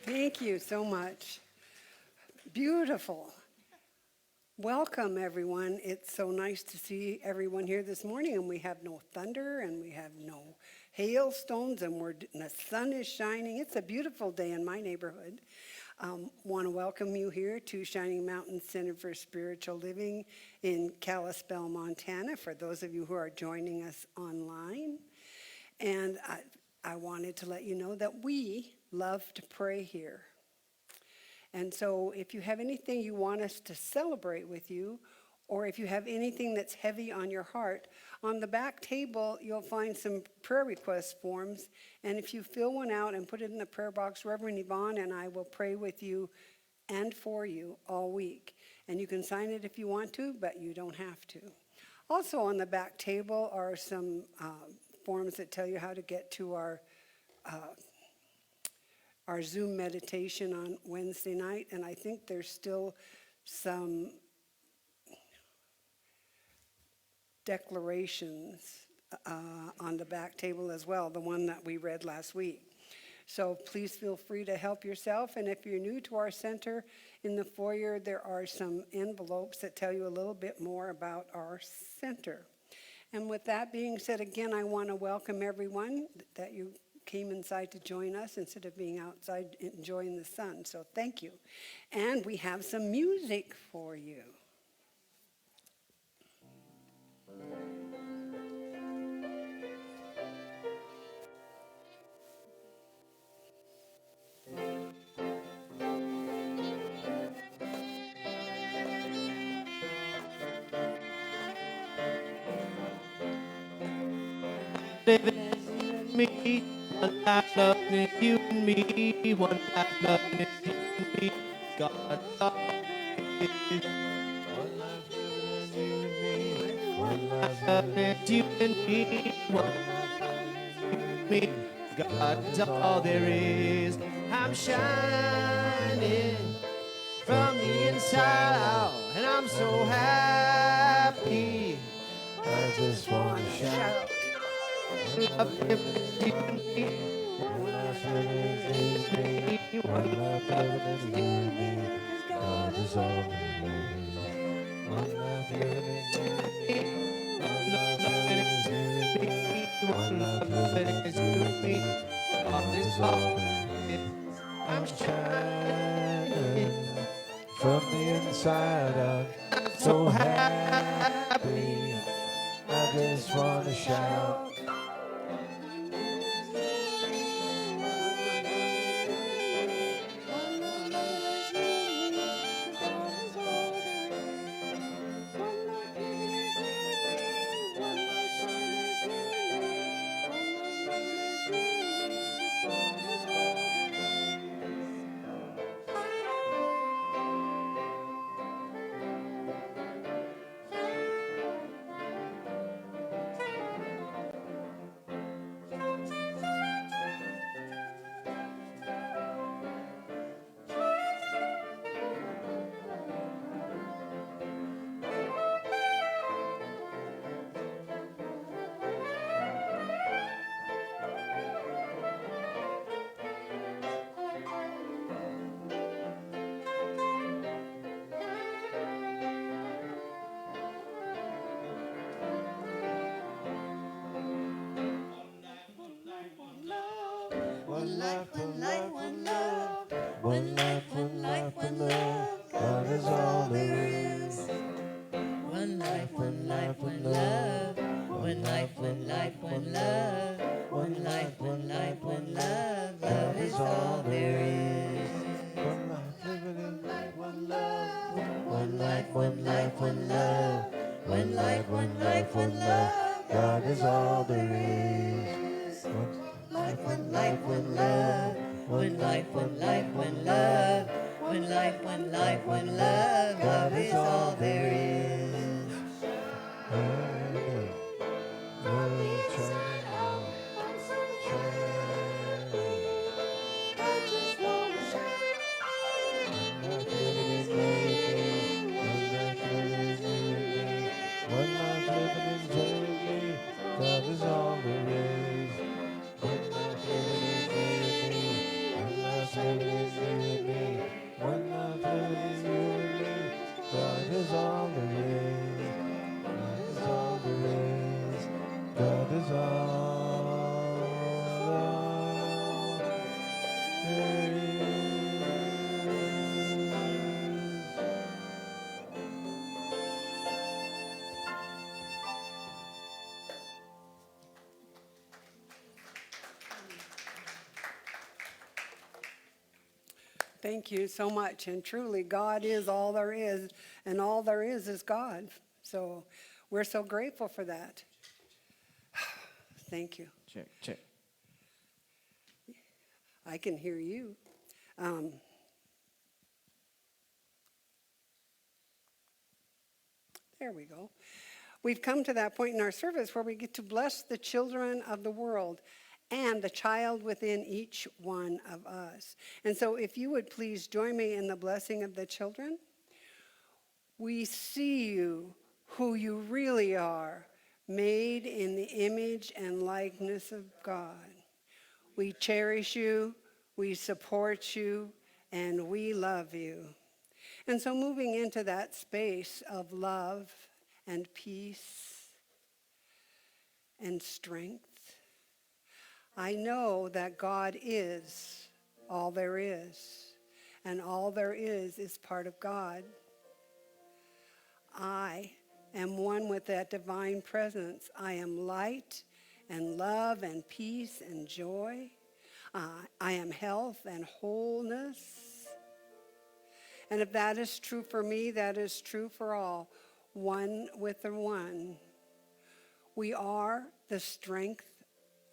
Thank you so much. Beautiful. Welcome, everyone. It's so nice to see everyone here this morning, and we have no thunder, and we have no hailstones, and the sun is shining. It's a beautiful day in my neighborhood. Want to welcome you here to Shining Mountain Center for Spiritual Living in Kalispell, Montana, for those of you who are joining us online. And I wanted to let you know that we love to pray here. And so if you have anything you want us to celebrate with you, or if you have anything that's heavy on your heart, on the back table you'll find some prayer request forms. And if you fill one out and put it in the prayer box, Reverend Yvonne and I will pray with you and for you all week. And you can sign it if you want to, but you don't have to. Also on the back table are some forms that tell you how to get to our Zoom meditation on Wednesday night, and I think there's still some declarations on the back table as well, the one that we read last week. So please feel free to help yourself, and if you're new to our center, in the foyer there are some envelopes that tell you a little bit more about our center. And with that being said, again, I want to welcome everyone that you came inside to join us instead of being outside enjoying the sun. So thank you. And we have some music for you. Living in me, one life loving is you and me, one life loving is you and me. God's all there is. One life living in you and me, one life loving is you and me, one life loving is you and me. God's all there is. I'm shining from the inside out, and I'm so happy. I just want to shout. Love living is you and me. One life living is you and me. One life living is you and me. God is all there is. One life living is you and me. One life living is you and me. One life living is you and me. God is all there is. I'm shining from the inside out. So happy. I just want to shout. One life, one life, one love. One life, one life, one love. God is all there is. One life, one life, one love. One life, one life, one love. One life, one life, one love. Love is all there is. One life living in one life, one love. One life, one life, one love. God is all there is. One life, one life, one love. One life, one life, one love. One life, one life, one love. God is all there is. Thank you so much. And truly, God is all there is, and all there is God. So we're so grateful for that. Thank you. Check, check. I can hear you. There we go. We've come to that point in our service where we get to bless the children of the world and the child within each one of us. And so if you would please join me in the blessing of the children. We see you, who you really are, made in the image and likeness of God. We cherish you, we support you, and we love you. And so moving into that space of love and peace and strength, I know that God is all there is, and all there is part of God. I am one with that divine presence. I am light and love and peace and joy. I am health and wholeness. And if that is true for me, that is true for all. One with the one. We are the strength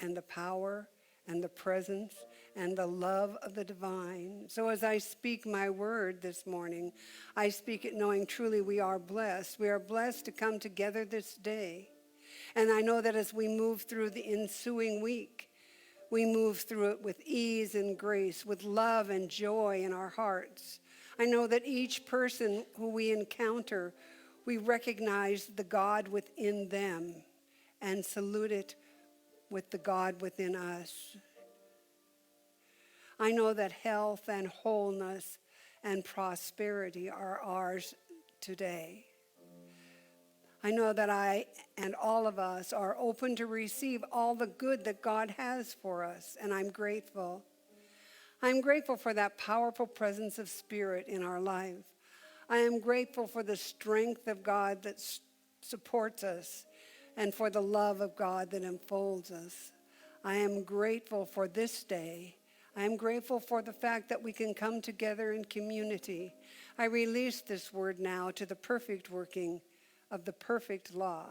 and the power and the presence and the love of the divine. So as I speak my word this morning, I speak it knowing truly we are blessed. We are blessed to come together this day. And I know that as we move through the ensuing week, we move through it with ease and grace, with love and joy in our hearts. I know that each person who we encounter, we recognize the God within them and salute it with the God within us. I know that health and wholeness and prosperity are ours today. I know that I and all of us are open to receive all the good that God has for us, and I'm grateful. I'm grateful for that powerful presence of Spirit in our life. I am grateful for the strength of God that supports us and for the love of God that enfolds us. I am grateful for this day. I am grateful for the fact that we can come together in community. I release this word now to the perfect working of the perfect law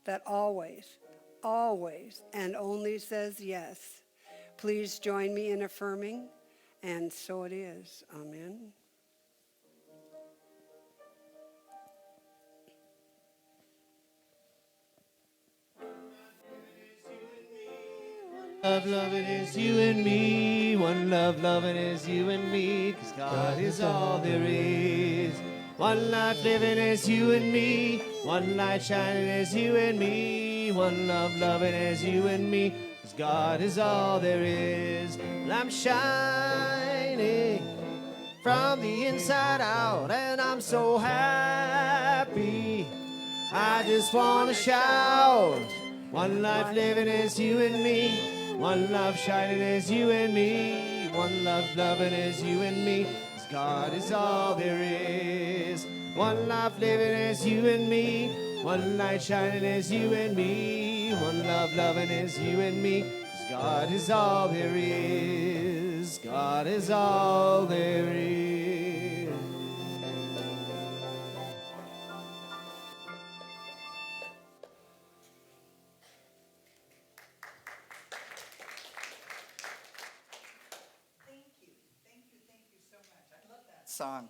that always, always, and only says yes. Please join me in affirming, and so it is. Amen. Love, loving is you and me. One love, loving is you and me. 'Cause God is all there is. One life living is you and me. One light shining is you and me. One love, loving is you and me. 'Cause God is all there is. And I'm shining from the inside out, and I'm so happy. I just want to shout. One life living is you and me. One love shining is you and me. One love loving is you and me. 'Cause God is all there is. One life living is you and me. One light shining is you and me. One love loving is you and me. 'Cause God is all there is. God is all there is. song.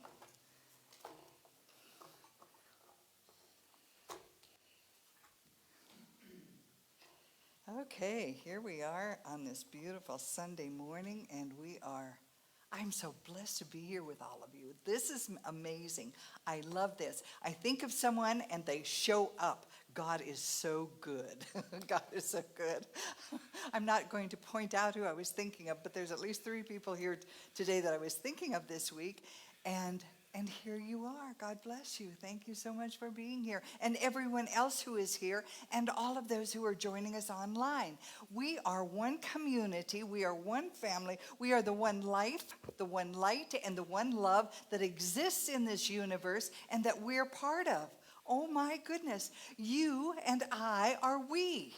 Okay, here we are on this beautiful Sunday morning, and I'm so blessed to be here with all of you. This is amazing. I love this. I think of someone and they show up. God is so good. God is so good. I'm not going to point out who I was thinking of, but there's at least 3 people here today that I was thinking of this week, and here you are. God bless you. Thank you so much for being here. And everyone else who is here, and all of those who are joining us online. We are one community. We are one family. We are the one life, the one light, and the one love that exists in this universe and that we're part of. Oh my goodness. You and I are we.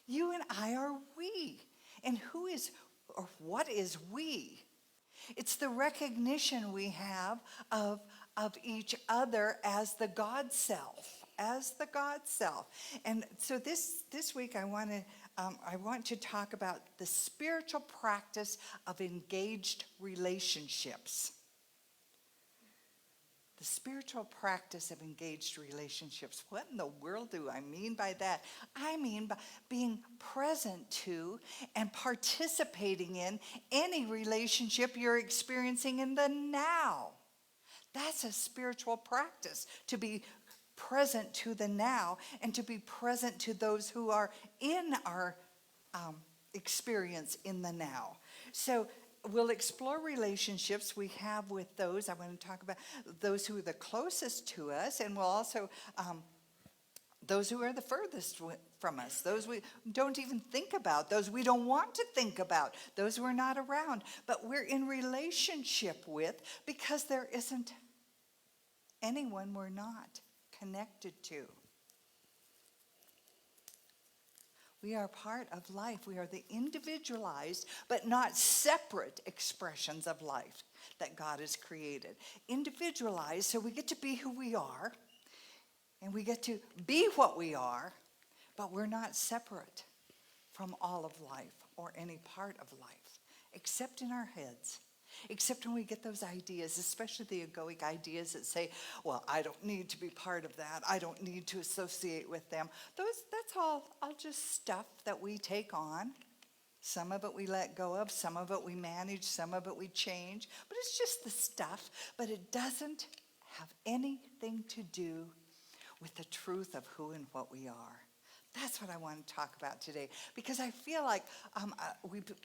You and I are we. And who is, or what is we? It's the recognition we have of each other as the God self, And so this week I want to talk about the spiritual practice of engaged relationships. The spiritual practice of engaged relationships. What in the world do I mean by that? I mean by being present to and participating in any relationship you're experiencing in the now. That's a spiritual practice, to be present to the now and to be present to those who are in our experience in the now. So we'll explore relationships we have with those. I want to talk about those who are the closest to us, and we'll also those who are the furthest from us, those we don't even think about, those we don't want to think about, those we're not around, but we're in relationship with because there isn't anyone we're not connected to. We are part of life. We are the individualized but not separate expressions of life that God has created. Individualized, so we get to be who we are, and we get to be what we are, but we're not separate from all of life or any part of life, except in our heads. Except when we get those ideas, especially the egoic ideas that say, well, I don't need to be part of that. I don't need to associate with them. That's all just stuff that we take on. Some of it we let go of. Some of it we manage. Some of it we change. But it's just the stuff. But it doesn't have anything to do with the truth of who and what we are. That's what I want to talk about today, because I feel like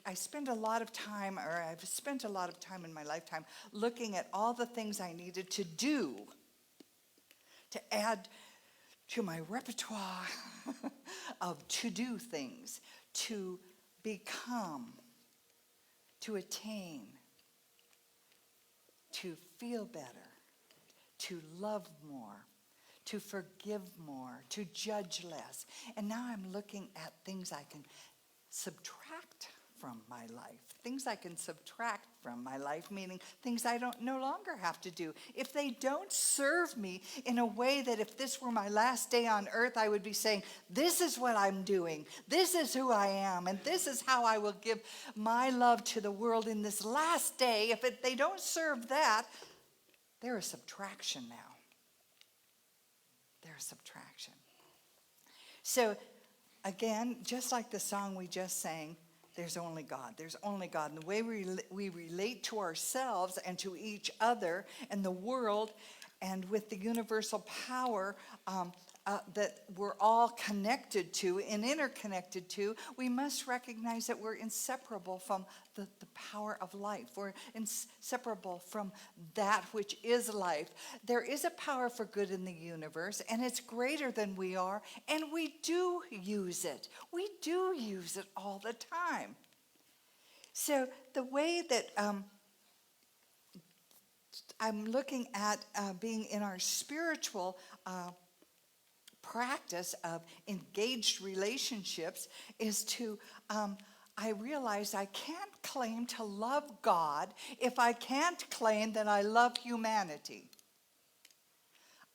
I've spent a lot of time in my lifetime looking at all the things I needed to do to add to my repertoire of to-do things, to become, to attain, to feel better, to love more, to forgive more, to judge less. And now I'm looking at things I can subtract from my life. Things I can subtract from my life, meaning things I no longer have to do. If they don't serve me in a way that if this were my last day on earth, I would be saying, this is what I'm doing. This is who I am. And this is how I will give my love to the world in this last day. If they don't serve that, they're a subtraction now. They're a subtraction. So, again, just like the song we just sang, there's only God. There's only God. And the way we relate to ourselves and to each other and the world and with the universal power that we're all connected to and interconnected to, we must recognize that we're inseparable from the power of life. We're inseparable from that which is life. There is a power for good in the universe, and it's greater than we are, and we do use it. We do use it all the time. So the way that I'm looking at being in our spiritual practice of engaged relationships is to, I realize I can't claim to love God if I can't claim that I love humanity.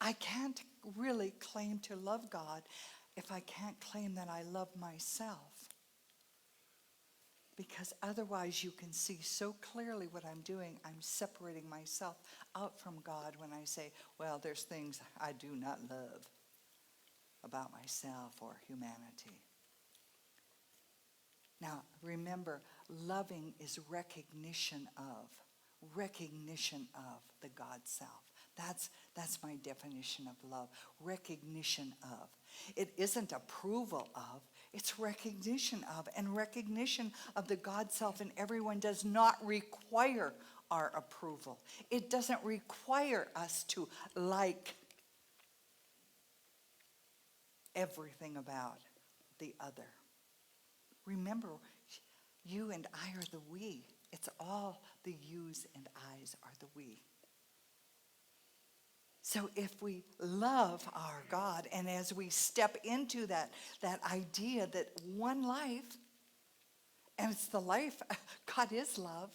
I can't really claim to love God if I can't claim that I love myself. Because otherwise you can see so clearly what I'm doing. I'm separating myself out from God when I say, well, there's things I do not love about myself or humanity. Now, remember, loving is recognition of the God self. That's my definition of love, recognition of. It isn't approval of, it's recognition of. And recognition of the God self in everyone does not require our approval. It doesn't require us to like everything about the other. Remember, you and I are the we. It's all the yous and I's are the we. So if we love our God, and as we step into that idea that one life, and it's the life, God is love,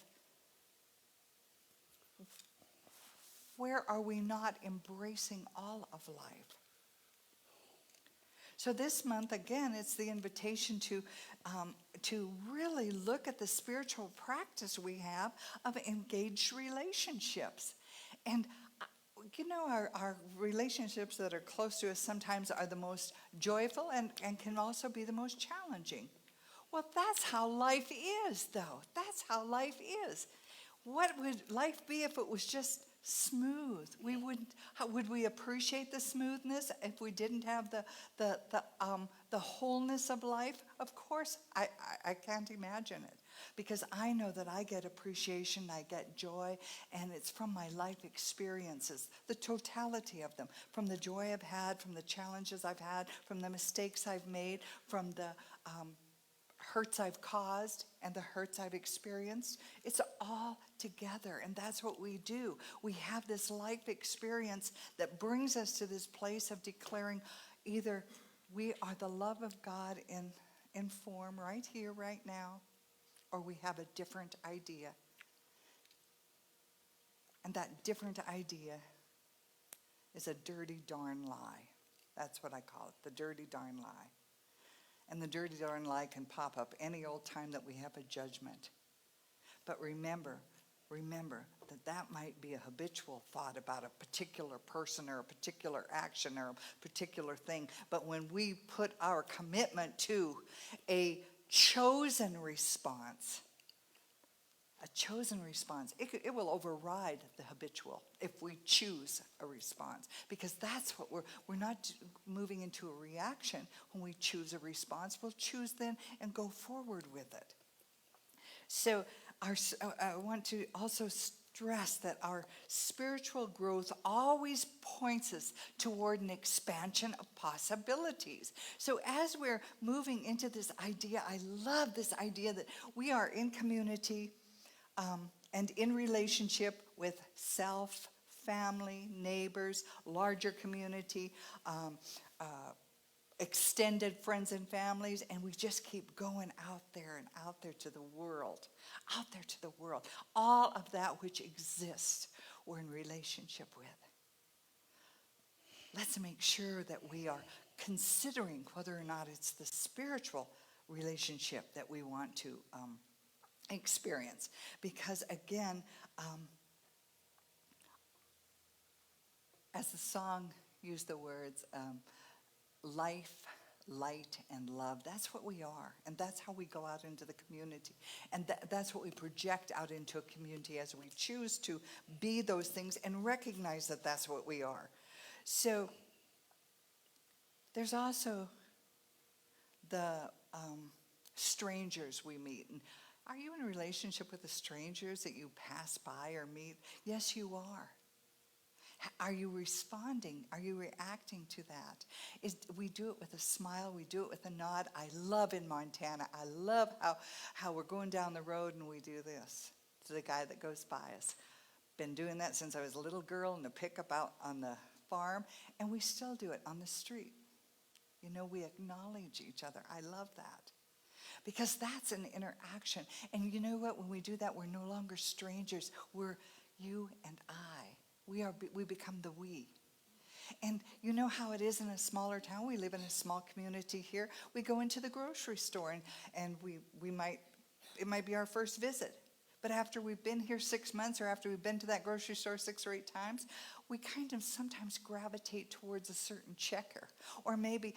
where are we not embracing all of life? So this month, again, it's the invitation to really look at the spiritual practice we have of engaged relationships. And you know, our relationships that are close to us sometimes are the most joyful and can also be the most challenging. Well, that's how life is, though. That's how life is. What would life be if it was just smooth? Would we appreciate the smoothness if we didn't have the wholeness of life? Of course, I can't imagine it. Because I know that I get appreciation, I get joy, and it's from my life experiences, the totality of them, from the joy I've had, from the challenges I've had, from the mistakes I've made, from the hurts I've caused and the hurts I've experienced. It's all together, and that's what we do. We have this life experience that brings us to this place of declaring either we are the love of God in form right here, right now, or we have a different idea. And that different idea is a dirty darn lie. That's what I call it, the dirty darn lie. And the dirty darn lie can pop up any old time that we have a judgment. But remember that might be a habitual thought about a particular person or a particular action or a particular thing. But when we put our commitment to a chosen response, it will override the habitual if we choose a response, because that's what we're not moving into a reaction. When we choose a response, we'll choose then and go forward with it. So I want to also stress that our spiritual growth always points us toward an expansion of possibilities. So as we're moving into this idea, I love this idea that we are in community and in relationship with self, family, neighbors, larger community, extended friends and families, and we just keep going out there to the world, all of that which exists we're in relationship with. Let's make sure that we are considering whether or not it's the spiritual relationship that we want to experience, because again, as the song used the words, life, light, and love. That's what we are, and that's how we go out into the community, and that's what we project out into a community as we choose to be those things and recognize that that's what we are. So there's also the strangers we meet. And are you in a relationship with the strangers that you pass by or meet? Yes, you are. Are you responding? Are you reacting to that? We do it with a smile. We do it with a nod. I love in Montana. I love how we're going down the road and we do this to the guy that goes by us. Been doing that since I was a little girl in the pickup out on the farm, and we still do it on the street. You know, we acknowledge each other. I love that. Because that's an interaction. And you know what? When we do that, we're no longer strangers. We're you and I. We become the we. And you know how it is in a smaller town. We live in a small community here. We go into the grocery store and we might It might be our first visit. But after we've been here 6 months, or after we've been to that grocery store 6 or 8 times, we kind of sometimes gravitate towards a certain checker. Or maybe,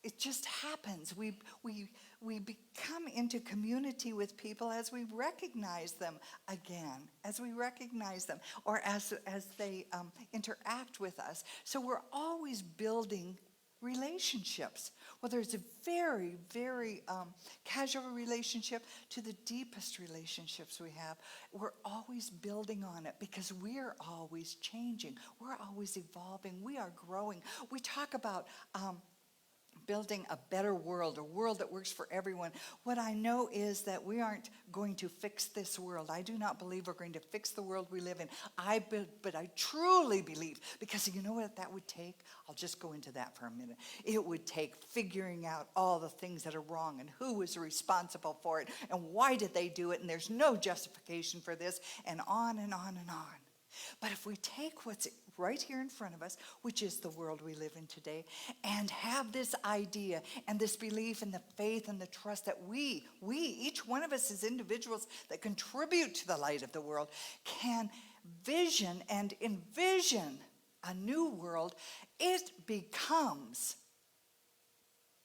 it just happens. We become into community with people as we recognize them again, or as they interact with us. So we're always building relationships, whether it's a very, very casual relationship to the deepest relationships we have. We're always building on it because we're always changing. We're always evolving. We are growing. We talk about building a better world, a world that works for everyone. What I know is that we aren't going to fix this world. I do not believe we're going to fix the world we live in. But I truly believe, because you know what that would take? I'll just go into that for a minute. It would take figuring out all the things that are wrong and who was responsible for it and why did they do it, and there's no justification for this, and on and on and on. But if we take what's right here in front of us, which is the world we live in today, and have this idea and this belief and the faith and the trust that we, each one of us as individuals that contribute to the light of the world, can vision and envision a new world, it becomes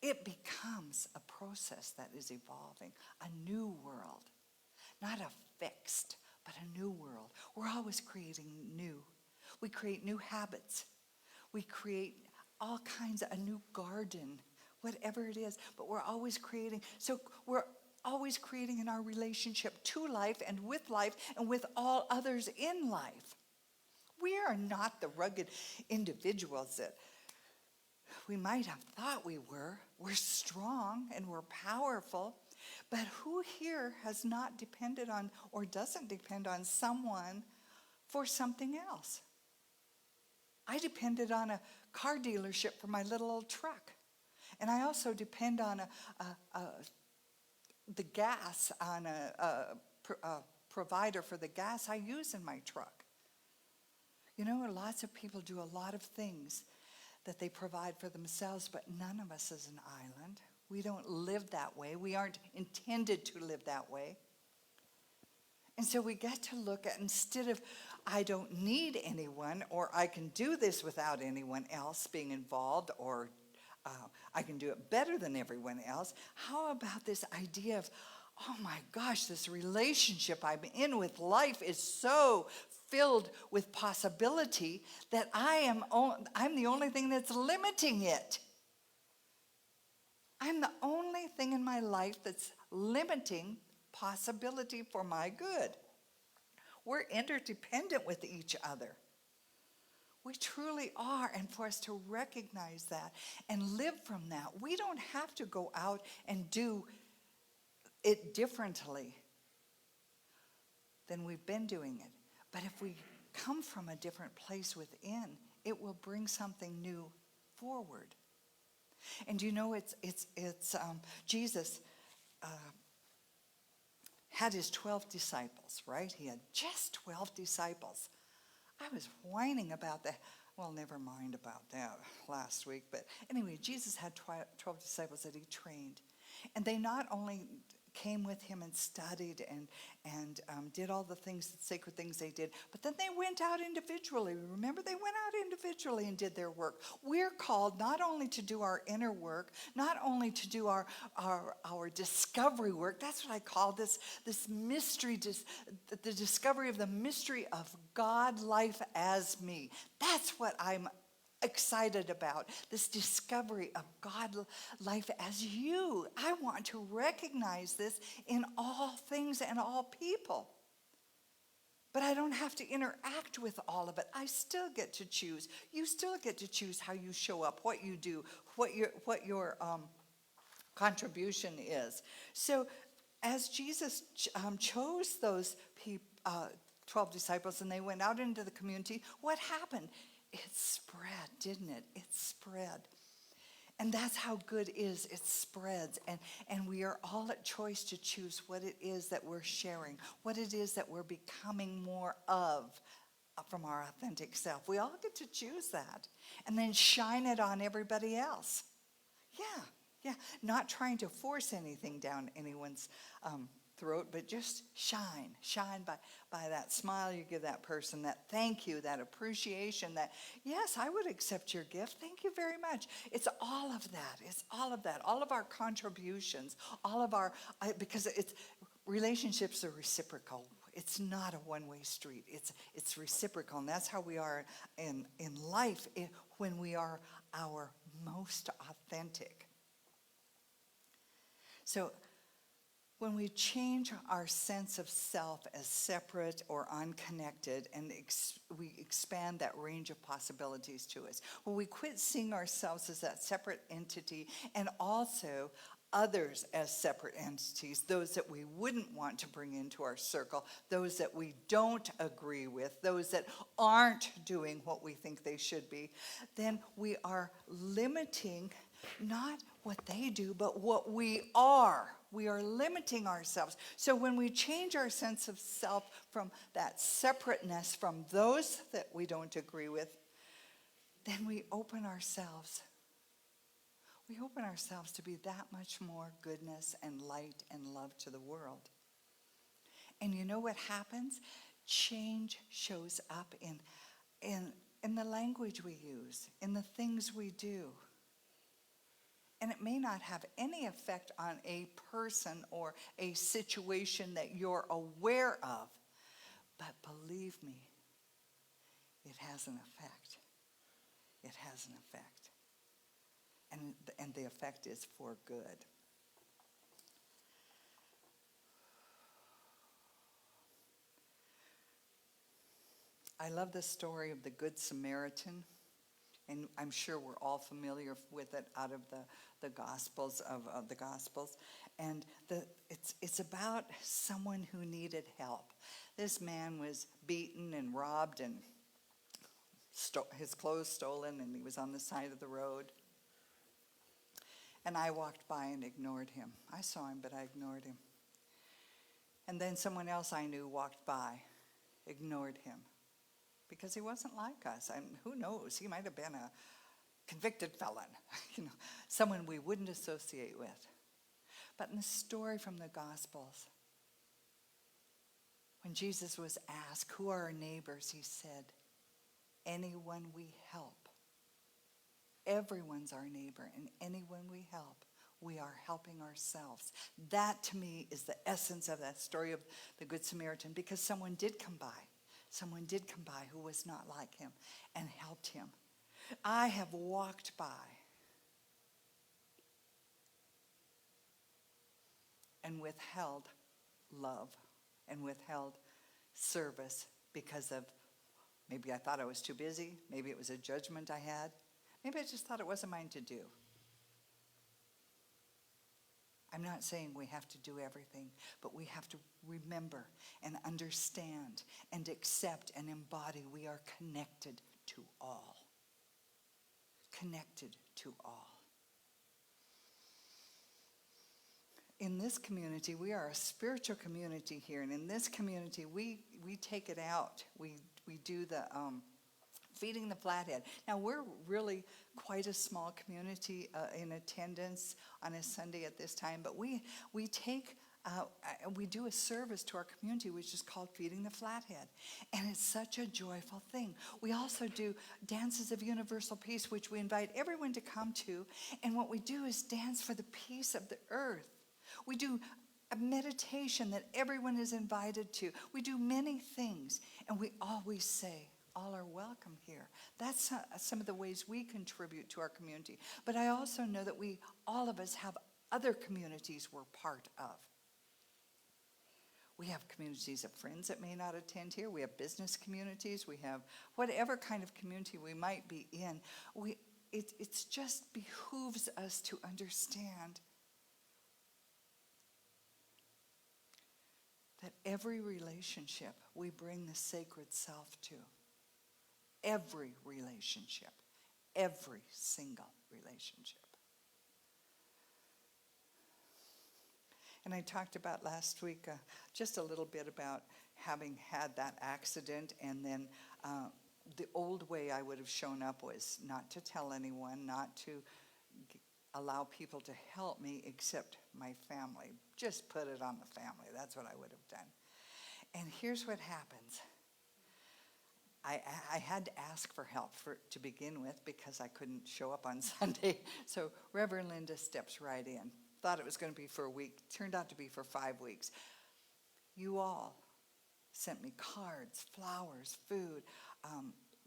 a process that is evolving, a new world, not a fixed, but a new world. We're always creating new. We create new habits. We create all kinds of a new garden, whatever it is. But we're always creating. So we're always creating in our relationship to life and with all others in life. We are not the rugged individuals that we might have thought we were. We're strong and we're powerful. But who here has not depended on or doesn't depend on someone for something else? I depended on a car dealership for my little old truck. And I also depend on the gas, on a provider for the gas I use in my truck. Lots of people do a lot of things that they provide for themselves, but none of us is an island. We don't live that way. We aren't intended to live that way. And so we get to look at, instead of, I don't need anyone, or I can do this without anyone else being involved, or I can do it better than everyone else, how about this idea of, oh my gosh, this relationship I'm in with life is so filled with possibility that I'm the only thing that's limiting it. I'm the only thing in my life that's limiting possibility for my good. We're interdependent with each other. We truly are, and for us to recognize that and live from that, we don't have to go out and do it differently than we've been doing it. But if we come from a different place within, it will bring something new forward. And Jesus had his 12 disciples, right? He had just 12 disciples. I was whining about that. Well, never mind about that last week. But anyway, Jesus had 12 disciples that he trained. And they not only came with him and studied and did all the sacred things they did, but then they went out individually. Remember, they went out individually and did their work. We're called not only to do our inner work, not only to do our discovery work. That's what I call this mystery, the discovery of the mystery of God, life as me. That's what I'm excited about, this discovery of God, life as you. I want to recognize this in all things and all people. But I don't have to interact with all of it. I still get to choose. You still get to choose how you show up, what you do, what your contribution is. So as Jesus chose those 12 disciples and they went out into the community, what happened? It spread, didn't it? It spread. And that's how good is. It spreads. And we are all at choice to choose what it is that we're sharing, what it is that we're becoming more of from our authentic self. We all get to choose that and then shine it on everybody else. Yeah. Yeah, not trying to force anything down anyone's throat, but just shine by that smile you give that person, that thank you, that appreciation, that, yes, I would accept your gift. Thank you very much. It's all of that. It's all of that. All of our contributions, all of our, because relationships are reciprocal. It's not a one-way street. It's reciprocal, and that's how we are in life when we are our most authentic. So when we change our sense of self as separate or unconnected, and we expand that range of possibilities to us, when we quit seeing ourselves as that separate entity and also others as separate entities, those that we wouldn't want to bring into our circle, those that we don't agree with, those that aren't doing what we think they should be, then we are limiting not what they do, but what we are. We are limiting ourselves. So when we change our sense of self from that separateness from those that we don't agree with, then we open ourselves. We open ourselves to be that much more goodness and light and love to the world. And you know what happens? Change shows up in the language we use, in the things we do. And it may not have any effect on a person or a situation that you're aware of, but believe me, it has an effect. It has an effect. And the effect is for good. I love the story of the Good Samaritan. And I'm sure we're all familiar with it out of the Gospels of the Gospels. And it's about someone who needed help. This man was beaten and robbed and his clothes stolen, and he was on the side of the road. And I walked by and ignored him. I saw him, but I ignored him. And then someone else I knew walked by, ignored him. Because he wasn't like us. And who knows? He might have been a convicted felon, someone we wouldn't associate with. But in the story from the Gospels, when Jesus was asked, who are our neighbors, he said, anyone we help. Everyone's our neighbor, and anyone we help, we are helping ourselves. That, to me, is the essence of that story of the Good Samaritan, because someone did come by. Someone did come by who was not like him and helped him. I have walked by and withheld love and withheld service because of maybe I thought I was too busy. Maybe it was a judgment I had. Maybe I just thought it wasn't mine to do. I'm not saying we have to do everything, but we have to remember and understand and accept and embody we are connected to all. Connected to all. In this community, we are a spiritual community here, and in this community, we take it out. We do the feeding the flathead. Now, we're really quite a small community in attendance on a Sunday at this time, but we do a service to our community which is called Feeding the Flathead, and it's such a joyful thing. We also do dances of universal peace, which we invite everyone to come to, and what we do is dance for the peace of the earth. We do a meditation that everyone is invited to. We do many things, and we always say, all are welcome here. That's some of the ways we contribute to our community. But I also know that all of us have other communities we're part of. We have communities of friends that may not attend here. We have business communities. We have whatever kind of community we might be in. It just behooves us to understand that every relationship we bring the sacred self to. Every relationship. Every single relationship. And I talked about last week just a little bit about having had that accident, and then the old way I would have shown up was not to tell anyone, not to allow people to help me except my family. Just put it on the family. That's what I would have done. And here's what happens. I had to ask for help to begin with because I couldn't show up on Sunday. So Reverend Linda steps right in. Thought it was going to be for a week. Turned out to be for 5 weeks. You all sent me cards, flowers, food,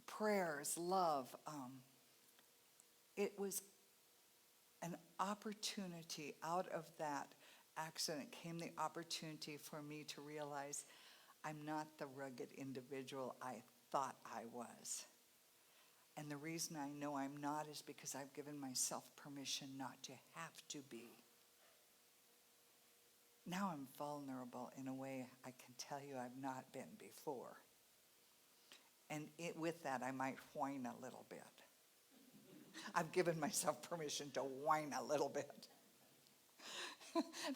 prayers, love. It was an opportunity. Out of that accident came the opportunity for me to realize I'm not the rugged individual I thought I was. And the reason I know I'm not is because I've given myself permission not to have to be. Now I'm vulnerable in a way I can tell you I've not been before. And with that, I might whine a little bit. I've given myself permission to whine a little bit.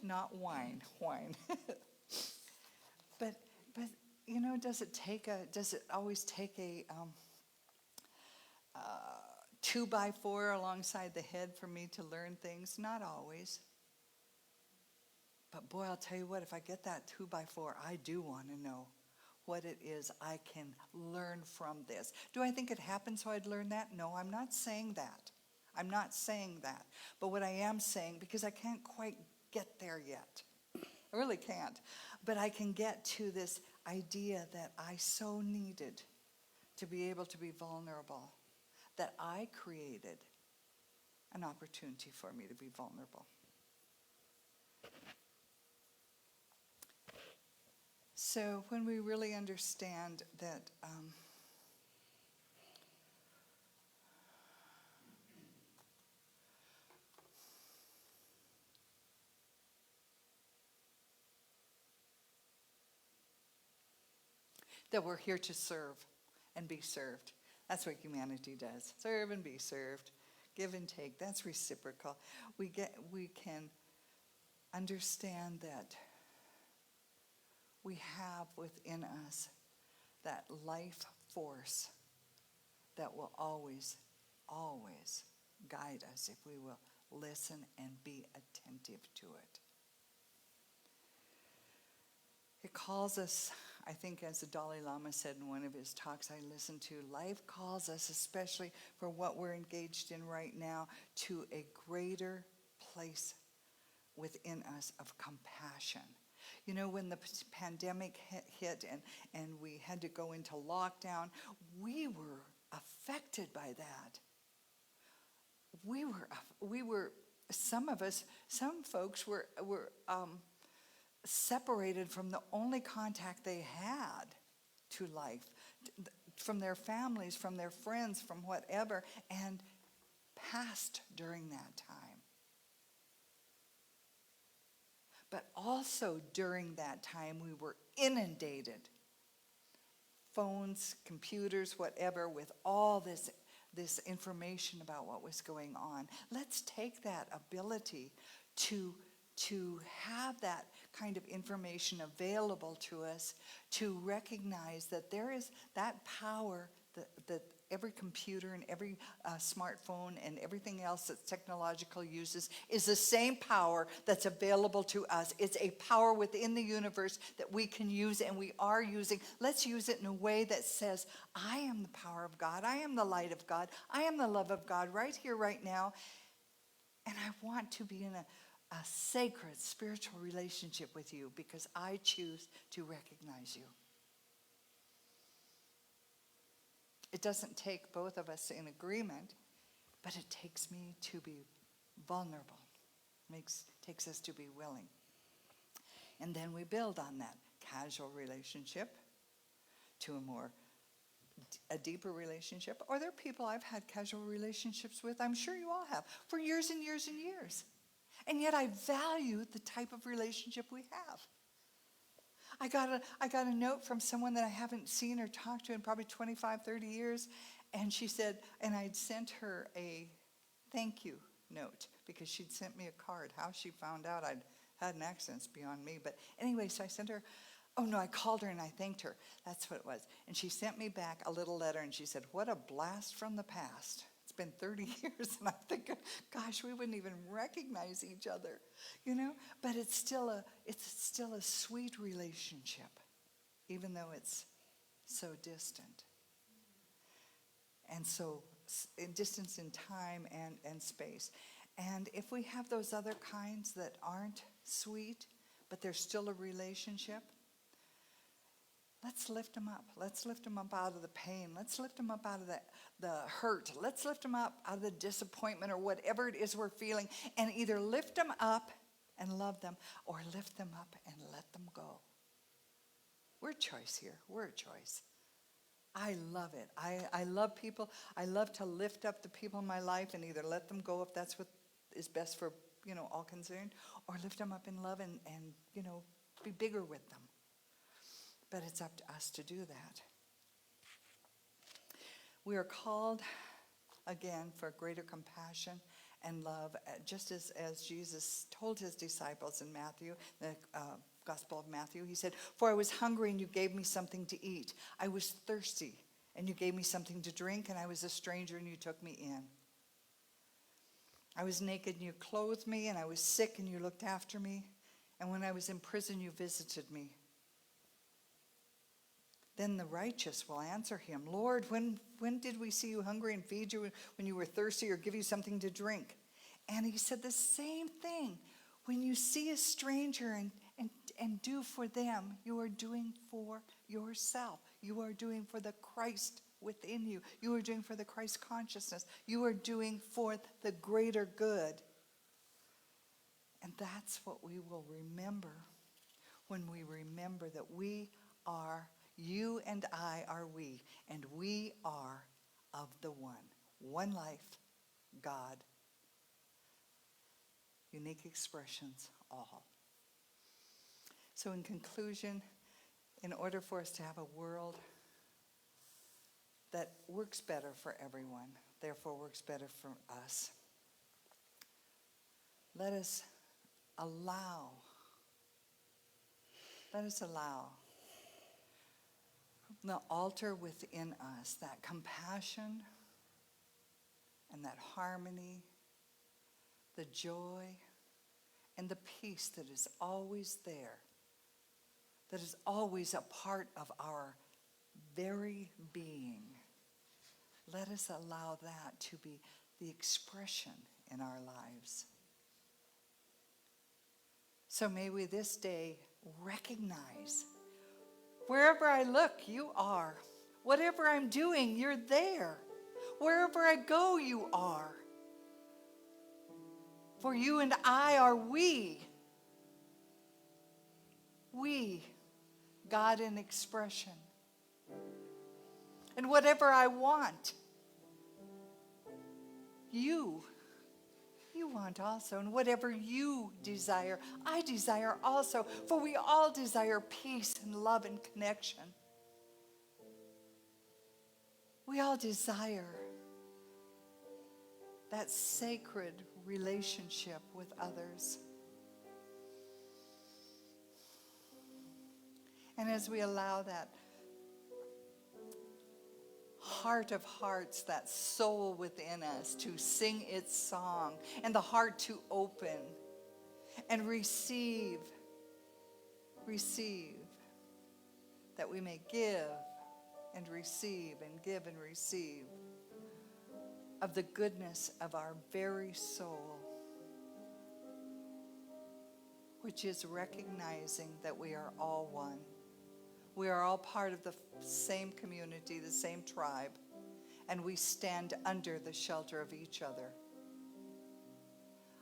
Not whine. But you know, does it always take a 2x4 alongside the head for me to learn things? Not always. But boy, I'll tell you what, if I get that 2x4, I do want to know what it is I can learn from this. Do I think it happened so I'd learn that? No, I'm not saying that. But what I am saying, because I can't quite get there yet, I really can't, but I can get to this idea that I so needed to be able to be vulnerable, that I created an opportunity for me to be vulnerable. So when we really understand that that we're here to serve and be served. That's what humanity does. Serve and be served. Give and take. That's reciprocal. We can understand that we have within us that life force that will always, always guide us if we will listen and be attentive to it. It calls us, I think as the Dalai Lama said in one of his talks I listened to, life calls us, especially for what we're engaged in right now, to a greater place within us of compassion. You know, when the pandemic hit and we had to go into lockdown, we were affected by that. Some folks were separated from the only contact they had to life, from their families, from their friends, from whatever, and passed during that time. But also during that time, we were inundated, phones, computers, whatever, with all this information about what was going on. Let's take that ability to have that kind of information available to us, to recognize that there is that power that every computer and every smartphone and everything else that technological uses is the same power that's available to us. It's a power within the universe that we can use and we are using. Let's use it in a way that says, I am the power of God. I am the light of God. I am the love of God right here, right now. And I want to be in a sacred spiritual relationship with you because I choose to recognize you. It doesn't take both of us in agreement, but it takes me to be vulnerable. Takes us to be willing. And then we build on that casual relationship to a deeper relationship. Or there are people I've had casual relationships with, I'm sure you all have, for years and years and years. And yet I value the type of relationship we have. I got a note from someone that I haven't seen or talked to in probably 25, 30 years. And she said, and I'd sent her a thank you note because she'd sent me a card. How she found out I'd had an accident's beyond me. But anyway, so I sent her, I called her and I thanked her. That's what it was. And she sent me back a little letter and she said, what a blast from the past. It's been 30 years, and I'm thinking, gosh, we wouldn't even recognize each other, you know? But it's still a sweet relationship, even though it's so distant. And so distance in time and space. And if we have those other kinds that aren't sweet, but there's still a relationship, let's lift them up. Let's lift them up out of the pain. Let's lift them up out of the hurt. Let's lift them up out of the disappointment or whatever it is we're feeling, and either lift them up and love them, or lift them up and let them go. We're a choice here. We're a choice. I love it. I love people. I love to lift up the people in my life and either let them go if that's what is best for, all concerned, or lift them up in love and be bigger with them. But it's up to us to do that. We are called, again, for greater compassion and love, just as Jesus told his disciples in Matthew, the Gospel of Matthew. He said, "For I was hungry and you gave me something to eat. I was thirsty and you gave me something to drink, and I was a stranger and you took me in. I was naked and you clothed me, and I was sick and you looked after me, and when I was in prison you visited me." Then the righteous will answer him, "Lord, when did we see you hungry and feed you, when you were thirsty, or give you something to drink?" And he said the same thing. When you see a stranger and do for them, you are doing for yourself. You are doing for the Christ within you. You are doing for the Christ consciousness. You are doing for the greater good. And that's what we will remember when we remember that we are, you and I are we, and we are of the one. One life, God. Unique expressions, all. So in conclusion, in order for us to have a world that works better for everyone, therefore works better for us, let us allow the altar within us, that compassion and that harmony, the joy and the peace that is always there, that is always a part of our very being. Let us allow that to be the expression in our lives. So may we this day recognize, wherever I look, you are. Whatever I'm doing, you're there. Wherever I go, you are. For you and I are we. We, God in expression. And whatever I want, you want also. And whatever you desire, I desire also. For we all desire peace and love and connection. We all desire that sacred relationship with others. And as we allow that heart of hearts, that soul within us to sing its song, and the heart to open and receive, that we may give and receive and give and receive of the goodness of our very soul, which is recognizing that we are all one. We are all part of the same community, the same tribe, and we stand under the shelter of each other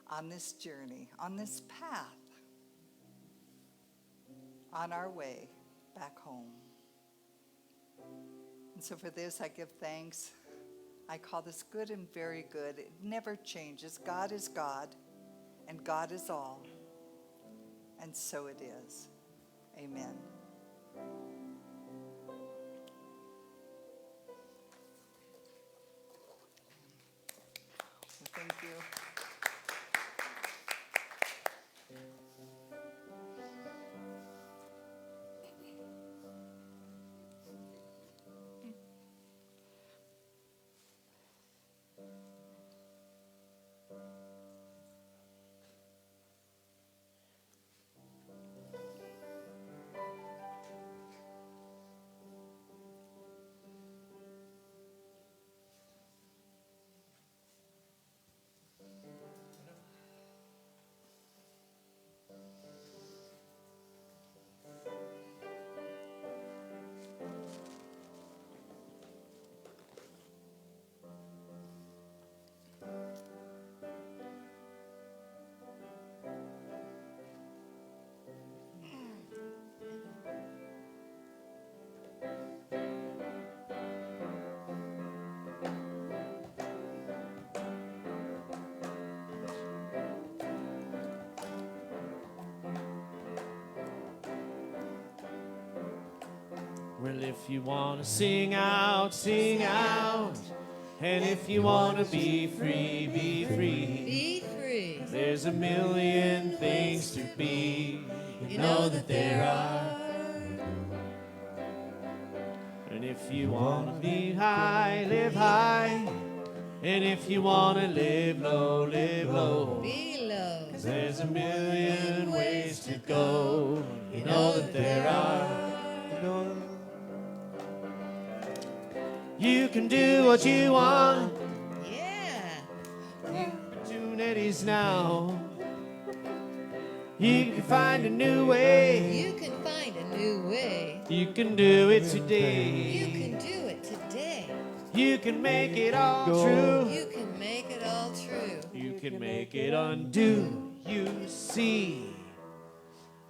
on this journey, on this path, on our way back home. And so for this, I give thanks. I call this good and very good. It never changes. God is God, and God is all. And so it is. Amen. Thank you. Well, if you want to sing out, sing out. And if you want to be free, be free. Be free. There's a million things to be. You know that there are. And if you want to be high, live high. And if you want to live low, live low. Be low. There's a million ways to go. You know that there are. You can do what you want. Yeah. Opportunities now. You can find a new way. You can find a new way. You can do it You today. can do it today. You can make it all true. You can make it all true. You can make it undo. You see.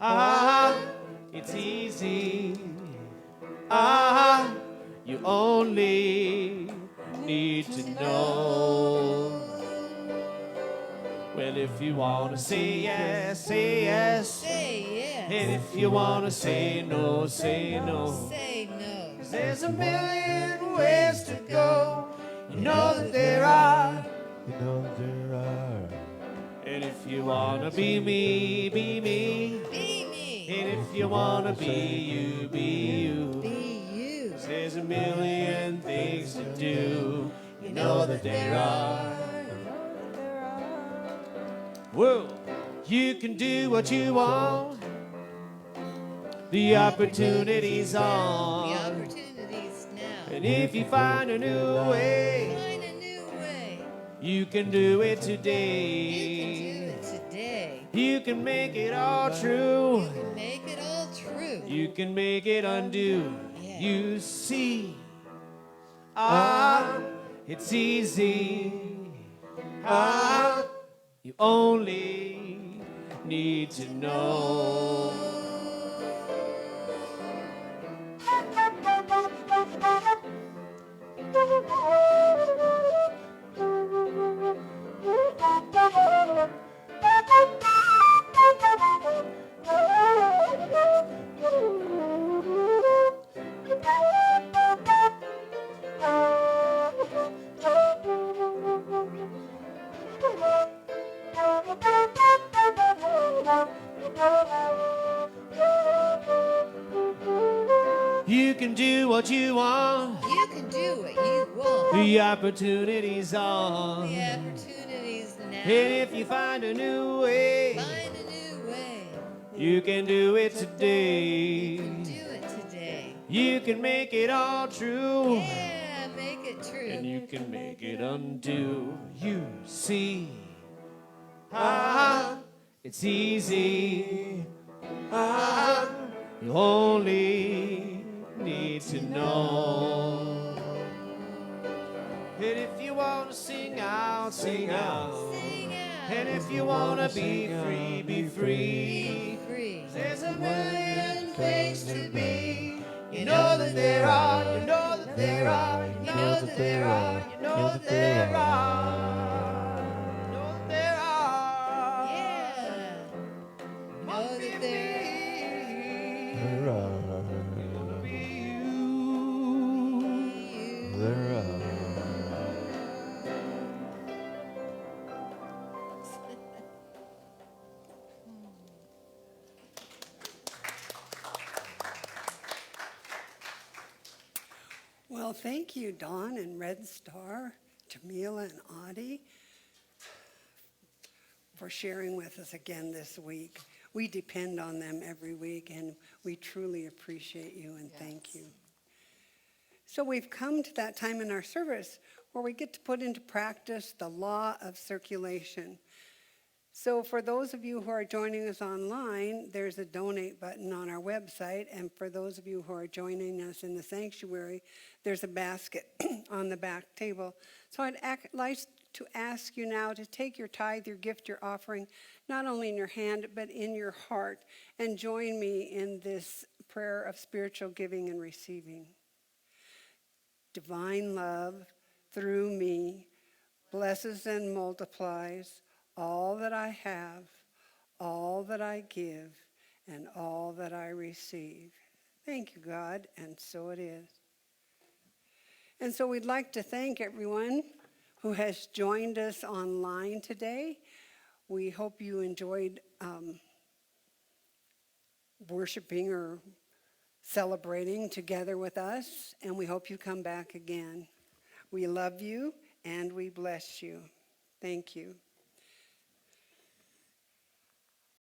Ah, it's easy. Ah, you only need to know. Well, if you want to say yes, say yes. Say yes. And if you want to say no, say no. Say no. There's a million ways to go. You know that there are. You know there are. And if you want to be me, be me. Be me. And if you want to be you, be you. Be you. There's a million things to do. You know that there are. Whoa, you can do what you want. The opportunity's The on. opportunities now. And if you find a new way, Find a new way. you can do it You can today. do it today. You can make it all You true. can make it all true. You can make it undo. Yeah. You see. Ah, it's easy. Ah, you only need to know. You can do what you want. You can do what you want. The opportunity's on. The opportunities now. And if you find a new way, Find a new way. you can do it You today. can do it today. You can make it all true. Yeah, make it true. And you can make it undo. You see. Ah, it's easy. Ah, you only need to know. And if you want to sing out, sing out. Sing out. And if you want to be free, be Be free. free. There's a million ways to be. You know that there are, you know that there are, you know that there are, you know that there are. You know that there are. Yeah. Know that there Be you. Well, thank you, Dawn and Red Star, Jamila and Audie, for sharing with us again this week. We depend on them every week, and we truly appreciate you and thank you. So we've come to that time in our service where we get to put into practice the law of circulation. So for those of you who are joining us online, there's a donate button on our website. And for those of you who are joining us in the sanctuary, there's a basket on the back table. So I'd like to ask you now to take your tithe, your gift, your offering, not only in your hand, but in your heart, and join me in this prayer of spiritual giving and receiving. Divine love, through me, blesses and multiplies all that I have, all that I give, and all that I receive. Thank you, God, and so it is. And so we'd like to thank everyone who has joined us online today. We hope you enjoyed worshiping or celebrating together with us, and we hope you come back again. We love you and we bless you. Thank you.